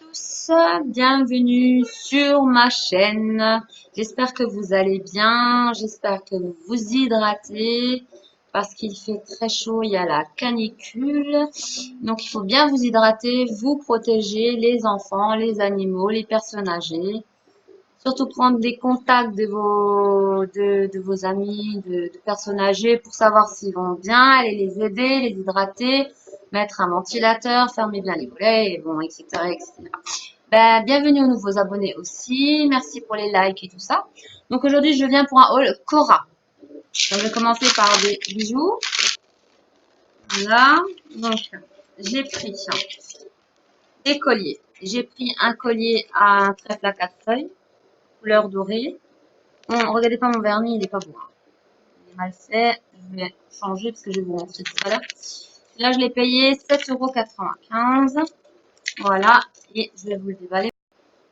tous, bienvenue sur ma chaîne. J'espère que vous allez bien, j'espère que vous vous hydratez parce qu'il fait très chaud, il y a la canicule. Donc il faut bien vous hydrater, vous protéger les enfants, les animaux, les personnes âgées. Surtout prendre des contacts de vos amis, de personnes âgées pour savoir s'ils vont bien, aller les aider, les hydrater, mettre un ventilateur, fermer bien les volets, et bon, etc., etc. Ben, bienvenue aux nouveaux abonnés aussi. Merci pour les likes et tout ça. Donc aujourd'hui, je viens pour un haul Cora. Donc, je vais commencer par des bijoux. Voilà. Donc, j'ai pris des colliers. J'ai pris un collier à un trèfle à 4 feuilles, couleur dorée. Bon, regardez pas mon vernis, il n'est pas beau, hein. Il est mal fait. Je vais changer parce que je vais vous montrer tout à l'heure. Là, je l'ai payé 7,95 €. Voilà. Et je vais vous le déballer.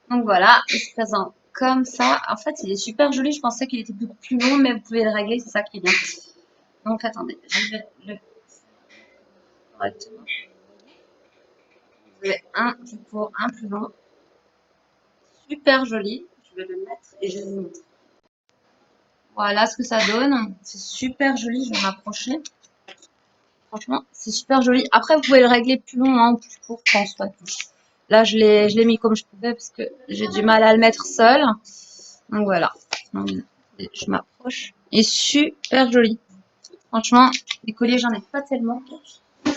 Donc voilà, il se présente comme ça. En fait, il est super joli. Je pensais qu'il était beaucoup plus long, mais vous pouvez le régler. C'est ça qui est bien. Donc attendez, je vais le correctement. Vous avez un plus court, un plus long. Super joli. Je vais le mettre et je vais vous montrer. Voilà ce que ça donne. C'est super joli. Je vais m'approcher. Franchement, c'est super joli. Après, vous pouvez le régler plus long hein, ou plus court quand on souhaite. Là, je l'ai mis comme je pouvais parce que j'ai du mal à le mettre seul. Donc voilà. Donc, je m'approche. Il est super joli. Franchement, les colliers, j'en ai pas tellement.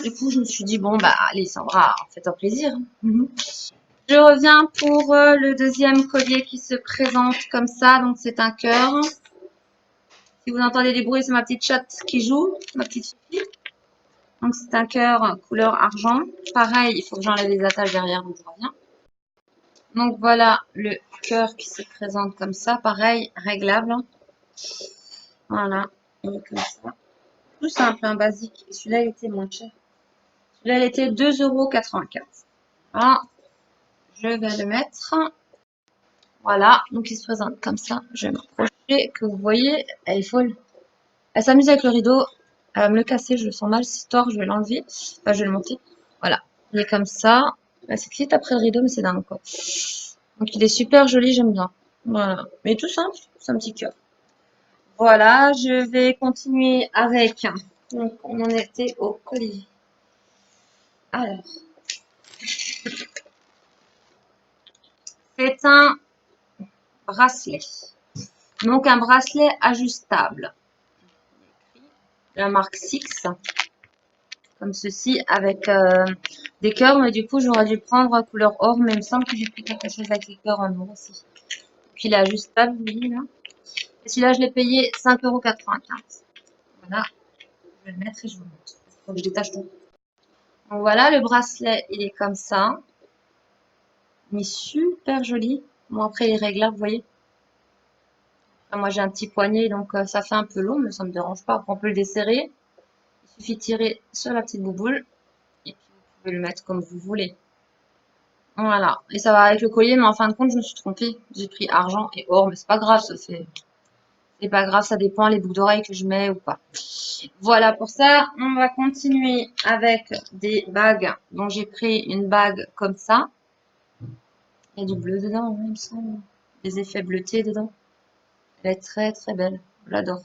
Du coup, je me suis dit, bon, bah, allez, Sandra, fais-toi plaisir. Je reviens pour le deuxième collier qui se présente comme ça. Donc, c'est un cœur. Si vous entendez des bruits, c'est ma petite chatte qui joue, ma petite fille. Donc, c'est un cœur couleur argent. Pareil, il faut que j'enlève les attaches derrière, donc je reviens. Donc, voilà le cœur qui se présente comme ça. Pareil, réglable. Voilà, et comme ça. Tout simple, un basique. Et celui-là, il était moins cher. Celui-là, il était 2,95 €. Voilà, je vais le mettre. Voilà, donc il se présente comme ça. Je vais m'approcher, que vous voyez, elle est folle. Elle s'amuse avec le rideau. Elle va me le casser, je le sens mal, cette histoire, je vais l'enlever. Enfin, je vais le monter. Voilà, il est comme ça. C'est petit après le rideau, mais c'est dingue, quoi. Donc, il est super joli, j'aime bien. Voilà, mais tout simple, c'est un petit cœur. Voilà, je vais continuer avec. Donc, on en était au collier. Alors, c'est un bracelet. Donc, un bracelet ajustable. La marque Six. Comme ceci, avec des cœurs. Mais du coup, j'aurais dû prendre couleur or. Mais il me semble que j'ai pris quelque chose avec les cœurs en or aussi. Puis, il est ajustable, vous voyez là. Et celui-là, je l'ai payé 5,95 €. Voilà. Je vais le mettre et je vous montre. Faut que je détache tout. Donc, voilà, le bracelet, il est comme ça. Il est super joli. Bon, après, il est réglable, vous voyez. Enfin, moi, j'ai un petit poignet, donc ça fait un peu long, mais ça ne me dérange pas. Après, on peut le desserrer. Il suffit de tirer sur la petite bouboule. Et puis, vous pouvez le mettre comme vous voulez. Voilà. Et ça va avec le collier, mais en fin de compte, je me suis trompée. J'ai pris argent et or, mais c'est pas grave, ça fait. C'est pas grave, ça dépend les boucles d'oreilles que je mets ou pas. Voilà pour ça. On va continuer avec des bagues. Donc, j'ai pris une bague comme ça. Il y a du bleu dedans, hein, il me semble. Des effets bleutés dedans. Elle est très très belle. Je l'adore.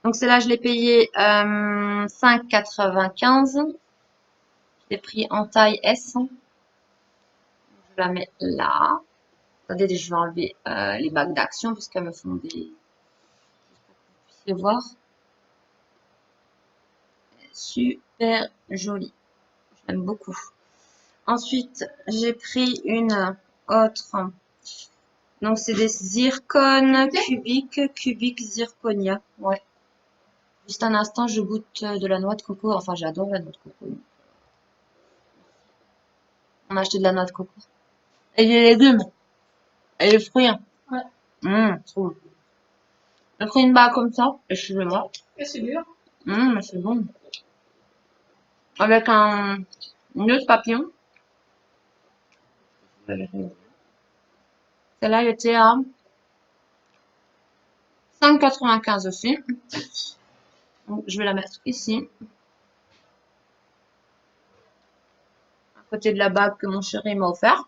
Donc celle-là, je l'ai payée 5,95 €. Je l'ai pris en taille S. Je la mets là. Attendez, je vais enlever les bagues d'action parce qu'elles me font des... Juste pour que vous puissiez voir. Super jolie. J'aime beaucoup. Ensuite, j'ai pris une autre. Donc c'est des zircones cubiques zirconia. Ouais. Juste un instant, je goûte de la noix de coco. Enfin, j'adore la noix de coco. On a acheté de la noix de coco. Et les légumes. Et les fruits. Ouais. Trop bon. J'ai pris une bague comme ça. Excusez-moi. Et c'est dur. Mais c'est bon. Avec un nœud de papillon. Celle-là, elle était à 5,95 € aussi. Donc, je vais la mettre ici. À côté de la bague que mon chéri m'a offert.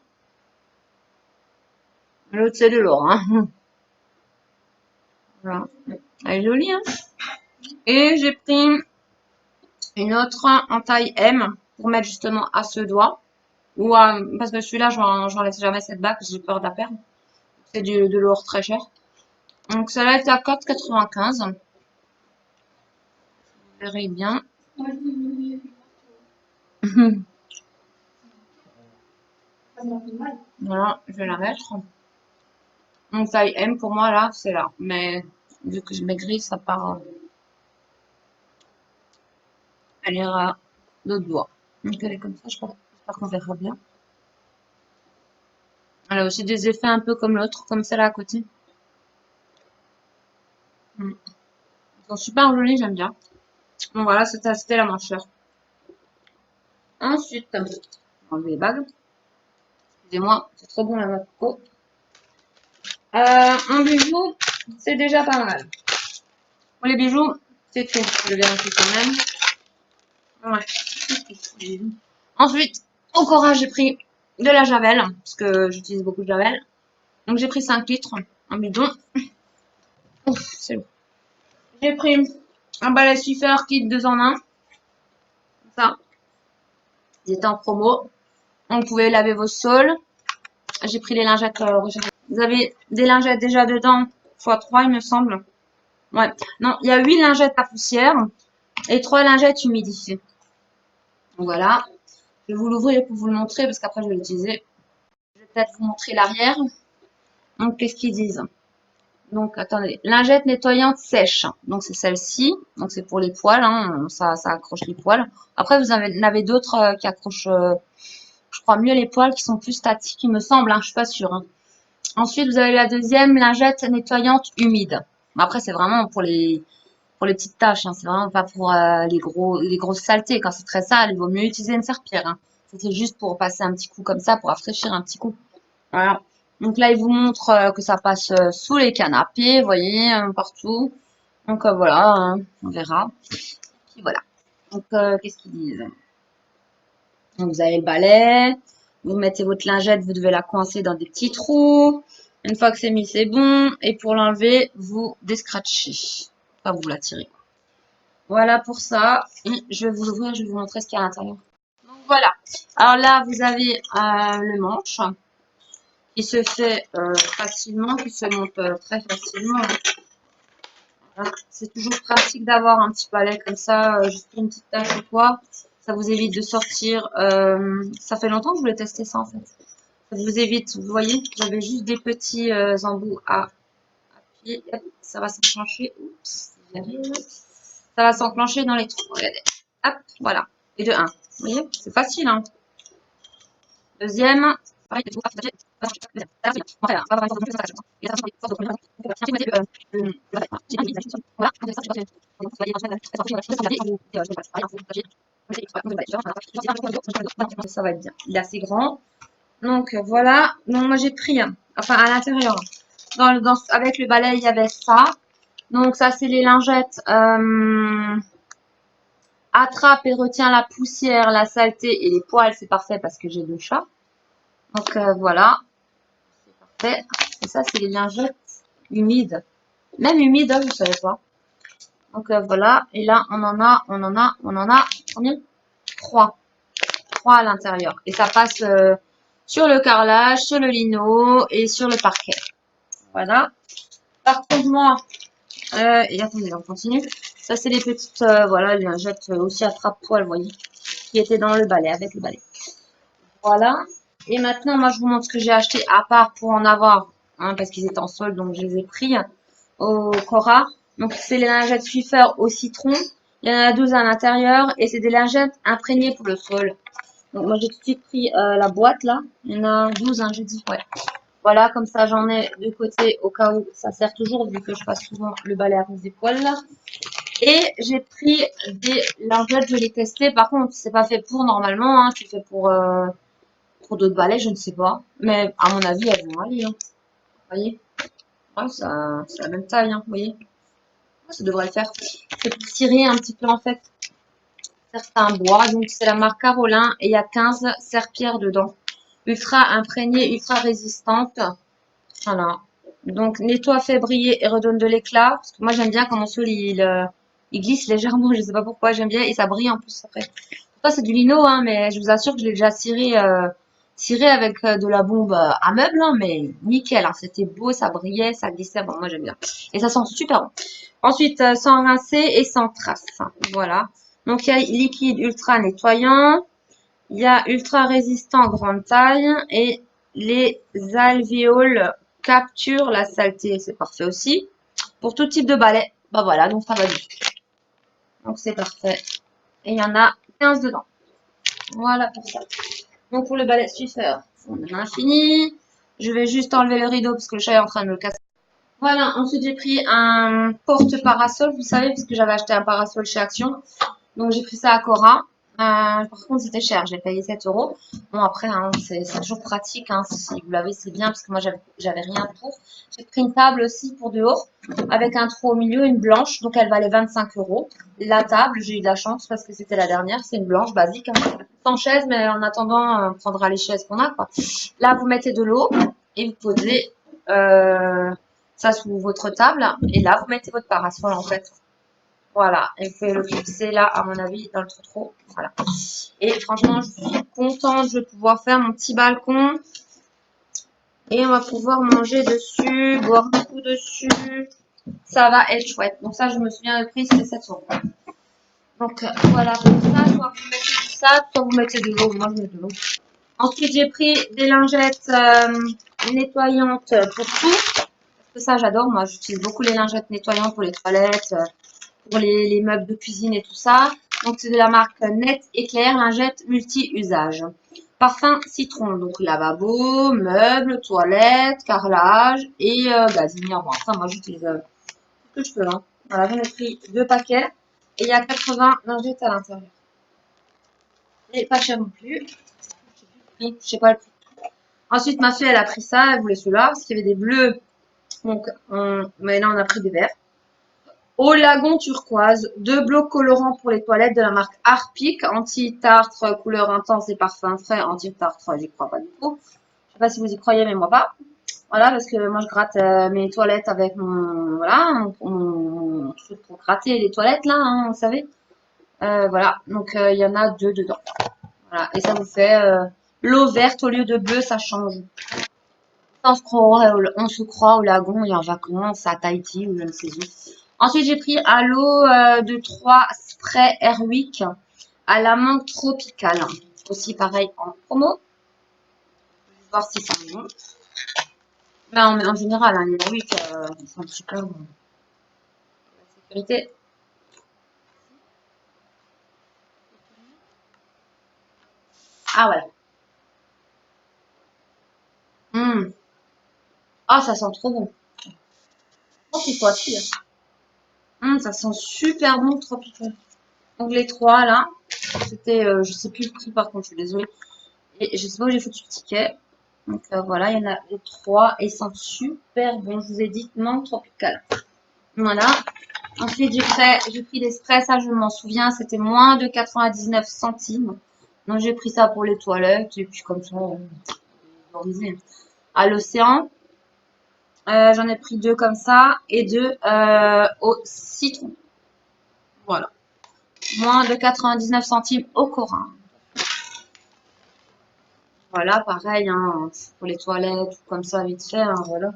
L'autre, c'est de l'or, hein. Voilà. Elle est jolie, hein. Et j'ai pris une autre en taille M pour mettre justement à ce doigt. Ou parce que celui-là, j'en laisse jamais cette bague, j'ai peur de la perdre. C'est de l'or très cher. Donc celle-là est à 4,95. Vous verrez bien. Voilà, je vais la mettre. Donc taille M pour moi là, c'est là. Mais vu que je maigris, ça part. Elle ira d'autres doigts. Donc elle est comme ça, j'espère qu'on verra bien. Elle a aussi des effets un peu comme l'autre, comme celle-là à côté. Ils sont super jolis, j'aime bien. Donc voilà, c'était la moins chère. Ensuite, on va enlever les bagues. Excusez-moi, c'est trop bon la noix de coco. Un bijou, c'est déjà pas mal. Pour les bijoux, c'est tout. Je vérifie quand même. Ouais. Ensuite, au Cora, j'ai pris de la Javel, parce que j'utilise beaucoup de Javel. Donc j'ai pris 5 litres, un bidon. Ouf, c'est bon. J'ai pris un balai Swiffer kit 2 en 1. Ça, ils étaient en promo. Donc vous pouvez laver vos sols. J'ai pris les lingettes originales. Vous avez des lingettes déjà dedans, x3 il me semble. Ouais. Non, il y a 8 lingettes à poussière et 3 lingettes humidifiées. Donc voilà. Je vais vous l'ouvrir pour vous le montrer parce qu'après je vais l'utiliser. Je vais peut-être vous montrer l'arrière. Donc qu'est-ce qu'ils disent? Donc attendez, lingette nettoyante sèche. Donc c'est celle-ci. Donc c'est pour les poils, hein. Ça accroche les poils. Après vous en avez d'autres qui accrochent, je crois mieux les poils, qui sont plus statiques, il me semble. Hein, je suis pas sûre. Hein. Ensuite vous avez la deuxième lingette nettoyante humide. Après c'est vraiment pour les petites taches. Hein. C'est vraiment pas pour les grosses saletés. Quand c'est très sale, il vaut mieux utiliser une serpillère. Hein. C'était juste pour passer un petit coup comme ça, pour rafraîchir un petit coup. Voilà. Donc là, il vous montre que ça passe sous les canapés, vous voyez, partout. Donc voilà, hein, on verra. Puis voilà. Donc qu'est-ce qu'ils disent? Donc vous avez le balai, vous mettez votre lingette, vous devez la coincer dans des petits trous. Une fois que c'est mis, c'est bon. Et pour l'enlever, vous descratchez. Enfin, vous la tirez. Voilà pour ça. Et je vais vous l'ouvrir, je vais vous montrer ce qu'il y a à l'intérieur. Donc voilà. Alors là, vous avez le manche qui se fait facilement, qui se monte très facilement. Voilà. C'est toujours pratique d'avoir un petit balai comme ça, juste pour une petite tâche ou quoi. Ça vous évite de sortir. Ça fait longtemps que je voulais tester ça en fait. Ça vous évite, vous voyez, j'avais juste des petits embouts à appuyer. Hop, ça va s'enclencher. Oups, j'y arrive. Ça va s'enclencher dans les trous. Regardez. Hop, voilà. Et de 1. Vous voyez, c'est facile. Hein. Deuxième. Pareil, ça va être bien. Il est assez grand. Donc voilà. Donc moi j'ai pris, enfin à l'intérieur, avec le balai il y avait ça. Donc ça c'est les lingettes. Attrape et retient la poussière, la saleté et les poils. C'est parfait parce que j'ai 2 chats. Donc voilà. C'est parfait. Et ça c'est les lingettes humides. Même humides, hein, vous savez pas. Donc voilà. Et là on en a combien? 3. 3 à l'intérieur. Et ça passe sur le carrelage, sur le lino et sur le parquet. Voilà. Par contre, moi, et attendez, on continue. Ça, c'est les petites, voilà, les lingettes aussi attrape-poil, vous voyez, qui étaient dans le balai, avec le balai. Voilà. Et maintenant, moi, je vous montre ce que j'ai acheté à part pour en avoir, hein, parce qu'ils étaient en solde, donc je les ai pris au Cora. Donc, c'est les lingettes Swiffer au citron. Il y en a 12 à l'intérieur et c'est des lingettes imprégnées pour le sol. Donc, moi, j'ai tout de suite pris la boîte, là. Il y en a 12, hein, j'ai dit, ouais. Voilà, comme ça, j'en ai de côté au cas où ça sert toujours, vu que je passe souvent le balai à cause des poils, là. Et j'ai pris des lingettes, je l'ai testé. Par contre, c'est pas fait pour normalement, hein. C'est fait pour d'autres balais, je ne sais pas. Mais à mon avis, elles vont aller, hein. Vous voyez? Ouais, c'est la même taille, hein, vous voyez? Ça devrait le faire. C'est pour tirer un petit peu, en fait, certains bois. Donc, c'est la marque Carolin et il y a 15 serpillères dedans. Ultra imprégnée, ultra résistante. Voilà. Donc, nettoie, fait briller et redonne de l'éclat. Parce que moi, j'aime bien quand mon sol, il glisse légèrement. Je sais pas pourquoi, j'aime bien. Et ça brille en plus après. Ça, c'est du lino, hein, mais je vous assure que je l'ai déjà ciré avec de la bombe à meubles, hein, mais nickel, hein. C'était beau, ça brillait, ça glissait. Bon, moi, j'aime bien. Et ça sent super bon. Ensuite, sans rincer et sans trace. Voilà. Donc, il y a liquide ultra nettoyant. Il y a ultra résistant grande taille et les alvéoles capturent la saleté. C'est parfait aussi. Pour tout type de balai. Bah voilà, donc ça va vite. Donc c'est parfait. Et il y en a 15 dedans. Voilà pour ça. Donc pour le balai Swiffer, on en a fini. Je vais juste enlever le rideau parce que le chat est en train de me le casser. Voilà, ensuite j'ai pris un porte-parasol, vous savez, parce que j'avais acheté un parasol chez Action. Donc j'ai pris ça à Cora. Par contre, c'était cher, j'ai payé 7 euros. Bon, après, hein, c'est toujours pratique. Hein, si vous l'avez, c'est bien, parce que moi, j'avais rien pour. J'ai pris une table aussi pour dehors, avec un trou au milieu, une blanche. Donc, elle valait 25 euros. La table, j'ai eu de la chance parce que c'était la dernière. C'est une blanche basique, hein, sans chaise, mais en attendant, on prendra les chaises qu'on a, quoi. Là, vous mettez de l'eau et vous posez ça sous votre table. Et là, vous mettez votre parasol, en fait. Voilà, et vous pouvez le fixer là, à mon avis, dans le trou. Voilà. Et franchement, je suis contente. Je vais pouvoir faire mon petit balcon. Et on va pouvoir manger dessus, boire un coup dessus. Ça va être chouette. Donc ça, je me souviens, le prix, c'était 7 euros. Donc voilà pour ça. Soit vous mettez du sable, soit vous mettez de l'eau. Moi, je mets de l'eau. Ensuite, j'ai pris des lingettes nettoyantes pour tout. Parce que ça, j'adore. Moi, j'utilise beaucoup les lingettes nettoyantes pour les toilettes. Pour les meubles de cuisine et tout ça. Donc, c'est de la marque Net Éclair, lingette multi-usage. Parfum citron, donc lavabo, meubles, toilettes, carrelage et gazinière. Bon, enfin, moi, j'utilise tout ce que je peux. Hein. Voilà, j'en ai pris 2 paquets et il y a 80 lingettes à l'intérieur. Et pas cher non plus. Je sais pas le prix. Ensuite, ma fille, elle a pris ça, elle voulait celui-là parce qu'il y avait des bleus. Donc, mais là, on a pris des verts. Au lagon turquoise, 2 blocs colorants pour les toilettes de la marque Harpic, anti-tartre, couleur intense et parfum frais, anti-tartre, j'y crois pas du tout. Je sais pas si vous y croyez, mais moi pas. Voilà, parce que moi je gratte mes toilettes avec mon, voilà, mon truc pour gratter les toilettes là, hein, vous savez. Voilà, donc il y en a 2 dedans. Voilà, et ça vous fait l'eau verte au lieu de bleu, ça change. On se croit au lagon et en vacances à Tahiti ou je ne sais où. Ensuite, j'ai pris à l'eau de 3 spray Airwick à la menthe tropicale. Aussi pareil en promo. Je vais voir si ça me bon. Mais en général, hein, les Airwick sont super bons. La sécurité. Ah voilà. Ah, ça sent trop bon. Oh, qu'il faut assurer. Ça sent super bon tropical. Donc les 3 là, c'était, je sais plus le prix par contre, je suis désolée. Et je sais pas où j'ai foutu le ticket. Donc voilà, il y en a les 3 et ils sentent super bon. Je vous ai dit menthe tropicale. Voilà. Ensuite, j'ai pris des sprays, ça je m'en souviens, c'était moins de 99 centimes. Donc j'ai pris ça pour les toilettes et puis comme ça, à l'océan. J'en ai pris 2 comme ça et 2 au citron. Voilà. Moins de 99 centimes au Corin. Voilà, pareil, hein, pour les toilettes, comme ça, vite fait, hein, voilà.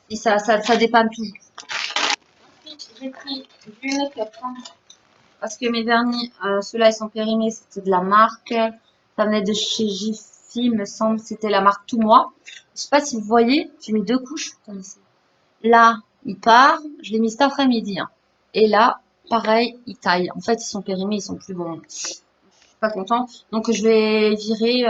Et ça dépanne toujours. Ensuite, j'ai pris du make-up, hein, parce que mes vernis, ceux-là, ils sont périmés, c'était de la marque, ça venait de chez Jiffy, me semble, c'était la marque Tout Moi. Je sais pas si vous voyez, j'ai mis 2 couches, là, il part, je l'ai mis cet après-midi, hein. Et là, pareil, il taille. En fait, ils sont périmés, ils sont plus bons. Je suis pas content. Donc, je vais virer,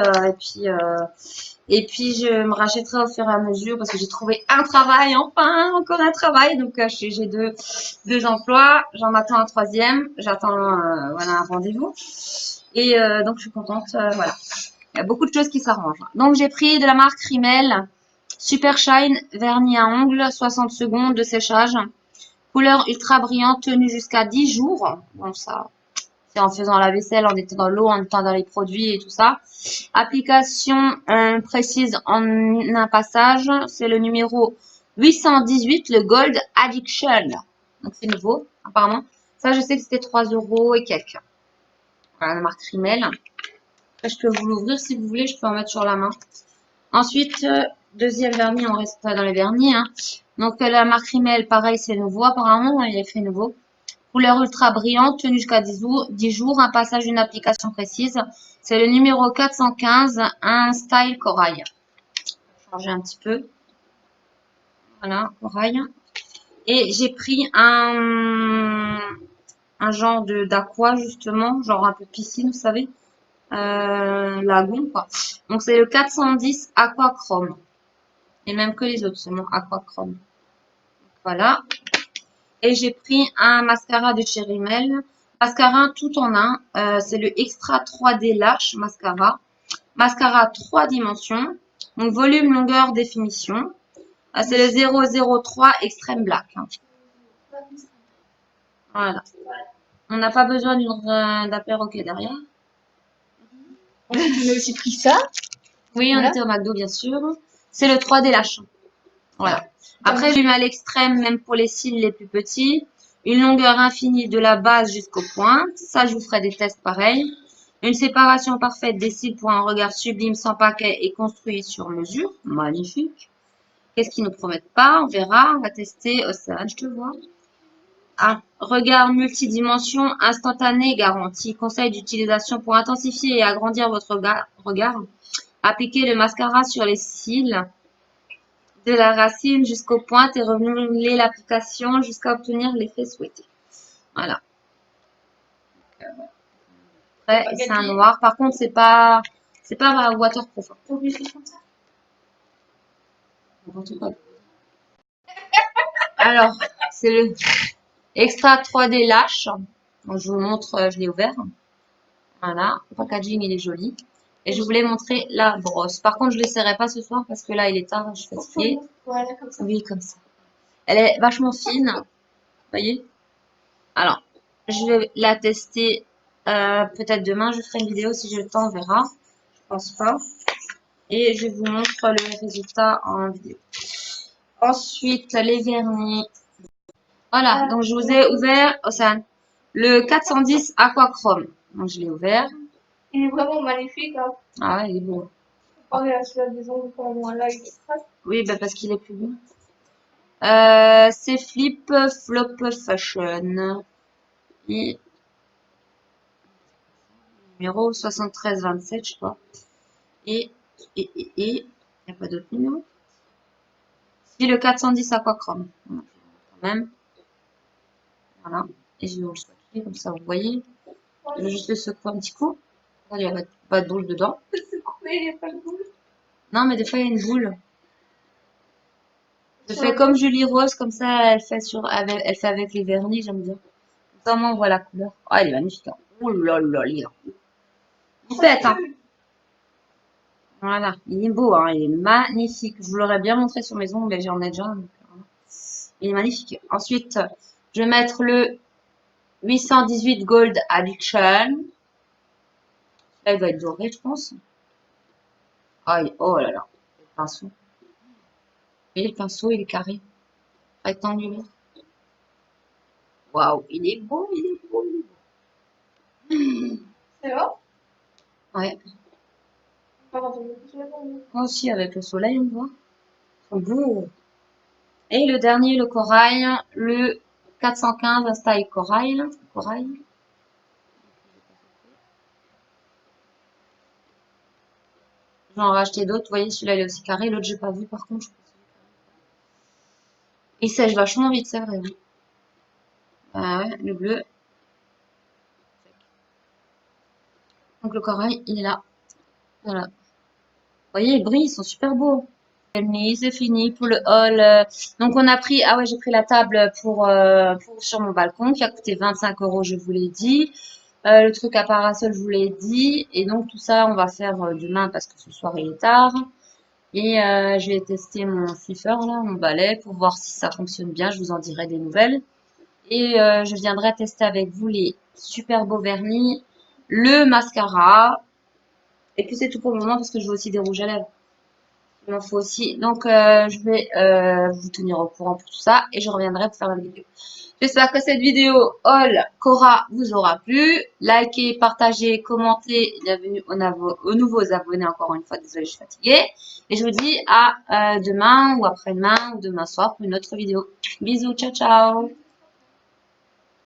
et puis, je me rachèterai au fur et à mesure parce que j'ai trouvé un travail, enfin, encore un travail. Donc, j'ai deux emplois. J'en attends un troisième. J'attends voilà, un rendez-vous. Et donc, je suis contente. Voilà. Il y a beaucoup de choses qui s'arrangent. Donc, j'ai pris de la marque Rimmel Super Shine vernis à ongles, 60 secondes de séchage. Couleur ultra brillante, tenue jusqu'à 10 jours. Bon, ça C'est en faisant la vaisselle, en étant dans l'eau, en étant dans les produits et tout ça. Application précise en un passage, c'est le numéro 818, le Gold Addiction. Donc c'est nouveau, apparemment. Ça, je sais que c'était 3 € et quelques. Voilà, la marque Rimmel. Après, je peux vous l'ouvrir si vous voulez, je peux en mettre sur la main. Ensuite, deuxième vernis, on reste dans les vernis. Hein. Donc la marque Rimmel, pareil, c'est nouveau apparemment, il est fait nouveau. Couleur ultra brillante, tenue jusqu'à 10 jours, un passage d'une application précise. C'est le numéro 415, un style corail. Changer un petit peu. Voilà, corail. Et j'ai pris un genre d'aqua justement, genre un peu piscine, vous savez. Lagon, quoi. Donc c'est le 410 Aquachrome. Et même que les autres, c'est mon Aquachrome. Voilà. Et j'ai pris un mascara de chez Rimmel. Mascara tout en un. C'est le Extra 3D Lash Mascara. Mascara 3 dimensions. Donc volume, longueur, définition. C'est le 003 Extreme Black. Hein. Voilà. On n'a pas besoin d'un perroquet derrière. On a aussi pris ça. Oui, on était au McDo, bien sûr. C'est le 3D Lash. Voilà. Après, j'ai mis à l'extrême, même pour les cils les plus petits. Une longueur infinie de la base jusqu'au point. Ça, je vous ferai des tests pareils. Une séparation parfaite des cils pour un regard sublime sans paquet et construit sur mesure. Magnifique. Qu'est-ce qu'ils nous promettent pas? On verra. On va tester. Océane, je te vois. Ah, regard multidimension instantané garanti. Conseil d'utilisation pour intensifier et agrandir votre regard. Appliquez le mascara sur les cils de la racine jusqu'aux pointes et renouveler l'application jusqu'à obtenir l'effet souhaité. Voilà. Après, c'est un noir. Par contre, c'est pas waterproof. Alors, c'est le Extra 3D Lash. Donc, je vous montre, je l'ai ouvert. Voilà, le packaging il est joli. Et je voulais montrer la brosse. Par contre, je ne l'essaierai pas ce soir parce que là, il est tard, je suis fatiguée. Voilà, comme ça. Oui, comme ça. Elle est vachement fine. Vous voyez? Alors, je vais la tester peut-être demain. Je ferai une vidéo si j'ai le temps, on verra. Je pense pas. Et je vous montre le résultat en vidéo. Ensuite, les vernis. Voilà, donc je vous ai ouvert, Océane, le 410 Aquachrome. Donc je l'ai ouvert. Il est vraiment magnifique. Hein. Ah ouais, il est beau. Comparé à celui des ongles pour moi là, il est très... Oui, bah parce qu'il est plus beau. C'est Flip Flop Fashion. Et numéro 7327, je crois. Et, il n'y a pas d'autre numéro. C'est le 410 Aquachrome. Voilà, quand même. Voilà. Et je vais vous le secouer, comme ça vous voyez. Je vais juste le secouer un petit coup. Il n'y a pas de boule dedans. Mais il n'y a pas de boule. Non, mais des fois, il y a une boule. Je fais comme Julie Rose, comme ça, elle fait avec les vernis, j'aime bien. Comme ça, on voit la couleur. Oh, elle est magnifique. Hein. Oh là là, il est vous faites, hein. Voilà, il est beau, hein, il est magnifique. Je vous l'aurais bien montré sur mes ongles, mais j'en ai déjà. Donc, voilà. Il est magnifique. Ensuite, je vais mettre le 818 Gold Addiction. Là, il va être doré, je pense. Oh là là, le pinceau. Et le pinceau, il est carré, rectangulaire. Waouh, il est beau, il est beau, il est beau. C'est vrai? Ouais. Moi aussi, avec le soleil, on voit. Ils sont beaux. Et le dernier, le corail, le 415, un style corail. Corail. J'en ai racheté d'autres. Vous voyez, celui-là, il est aussi carré. L'autre, j'ai pas vu, par contre. Il sèche vachement vite, c'est vrai. Oui. Ah ouais, le bleu. Donc, le corail, il est là. Voilà. Vous voyez, les bris, ils sont super beaux. C'est fini pour le haul. Donc, on a pris, ah ouais, j'ai pris la table pour sur mon balcon qui a coûté 25 €, je vous l'ai dit. Le truc à parasol, je vous l'ai dit. Et donc, tout ça, on va faire demain parce que ce soir, il est tard. Et je vais tester mon Swiffer, là, mon balai, pour voir si ça fonctionne bien. Je vous en dirai des nouvelles. Et je viendrai tester avec vous les super beaux vernis, le mascara. Et puis c'est tout pour le moment parce que je veux aussi des rouges à lèvres. Il m'en faut aussi. Donc je vais vous tenir au courant pour tout ça et je reviendrai pour faire une vidéo. J'espère que cette vidéo Haul Cora vous aura plu. Likez, partagez, commentez. Bienvenue aux nouveaux abonnés encore une fois. Désolée, je suis fatiguée. Et je vous dis à demain ou après-demain ou demain soir pour une autre vidéo. Bisous, ciao, ciao.